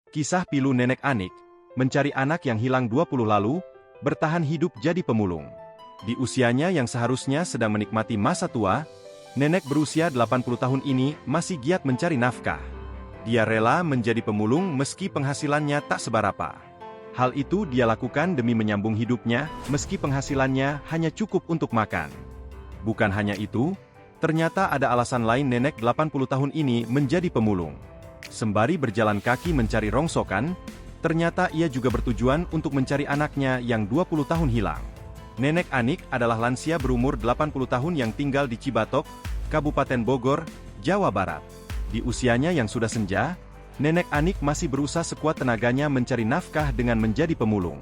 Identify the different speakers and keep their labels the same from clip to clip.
Speaker 1: Kisah pilu Nenek Anik, mencari anak yang hilang 20 lalu, bertahan hidup jadi pemulung. Di usianya yang seharusnya sedang menikmati masa tua, nenek berusia 80 tahun ini masih giat mencari nafkah. Dia rela menjadi pemulung meski penghasilannya tak seberapa. Hal itu dia lakukan demi menyambung hidupnya, meski penghasilannya hanya cukup untuk makan. Bukan hanya itu, ternyata ada alasan lain nenek 80 tahun ini menjadi pemulung. Sembari berjalan kaki mencari rongsokan, ternyata ia juga bertujuan untuk mencari anaknya yang 20 tahun hilang. Nenek Anik adalah lansia berumur 80 tahun yang tinggal di Cibatok, Kabupaten Bogor, Jawa Barat. Di usianya yang sudah senja, Nenek Anik masih berusaha sekuat tenaganya mencari nafkah dengan menjadi pemulung.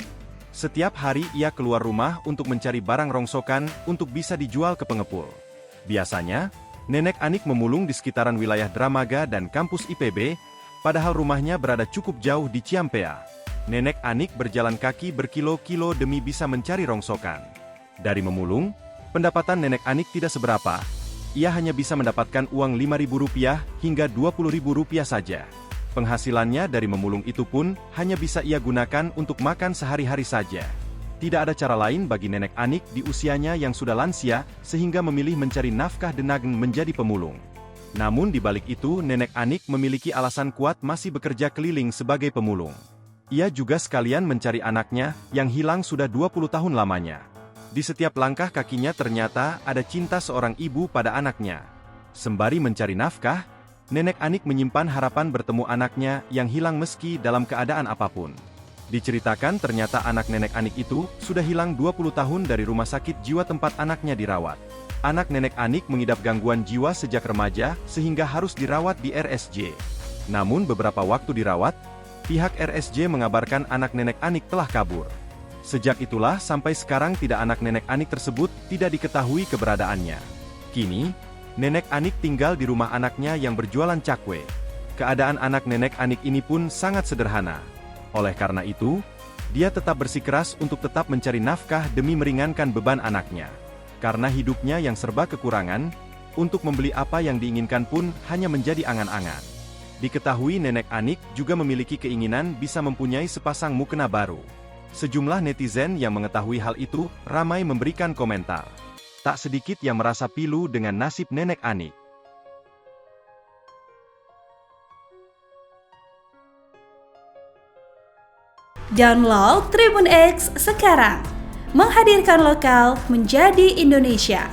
Speaker 1: Setiap hari ia keluar rumah untuk mencari barang rongsokan untuk bisa dijual ke pengepul. Biasanya, Nenek Anik memulung di sekitaran wilayah Dramaga dan kampus IPB, padahal rumahnya berada cukup jauh di Ciampea. Nenek Anik berjalan kaki berkilo-kilo demi bisa mencari rongsokan. Dari memulung, pendapatan Nenek Anik tidak seberapa. Ia hanya bisa mendapatkan uang Rp5.000 hingga Rp20.000 saja. Penghasilannya dari memulung itu pun hanya bisa ia gunakan untuk makan sehari-hari saja. Tidak ada cara lain bagi Nenek Anik di usianya yang sudah lansia, sehingga memilih mencari nafkah dengan menjadi pemulung. Namun di balik itu Nenek Anik memiliki alasan kuat masih bekerja keliling sebagai pemulung. Ia juga sekalian mencari anaknya yang hilang sudah 20 tahun lamanya. Di setiap langkah kakinya ternyata ada cinta seorang ibu pada anaknya. Sembari mencari nafkah, Nenek Anik menyimpan harapan bertemu anaknya yang hilang meski dalam keadaan apapun. Diceritakan ternyata anak Nenek Anik itu sudah hilang 20 tahun dari rumah sakit jiwa tempat anaknya dirawat. Anak Nenek Anik mengidap gangguan jiwa sejak remaja sehingga harus dirawat di RSJ. Namun beberapa waktu dirawat, pihak RSJ mengabarkan anak Nenek Anik telah kabur. Sejak itulah sampai sekarang tidak anak Nenek Anik tersebut tidak diketahui keberadaannya. Kini, Nenek Anik tinggal di rumah anaknya yang berjualan cakwe. Keadaan anak Nenek Anik ini pun sangat sederhana. Oleh karena itu, dia tetap bersikeras untuk tetap mencari nafkah demi meringankan beban anaknya. Karena hidupnya yang serba kekurangan, untuk membeli apa yang diinginkan pun hanya menjadi angan-angan. Diketahui Nenek Anik juga memiliki keinginan bisa mempunyai sepasang mukena baru. Sejumlah netizen yang mengetahui hal itu, ramai memberikan komentar. Tak sedikit yang merasa pilu dengan nasib Nenek Anik.
Speaker 2: Download Tribun X sekarang, menghadirkan lokal menjadi Indonesia.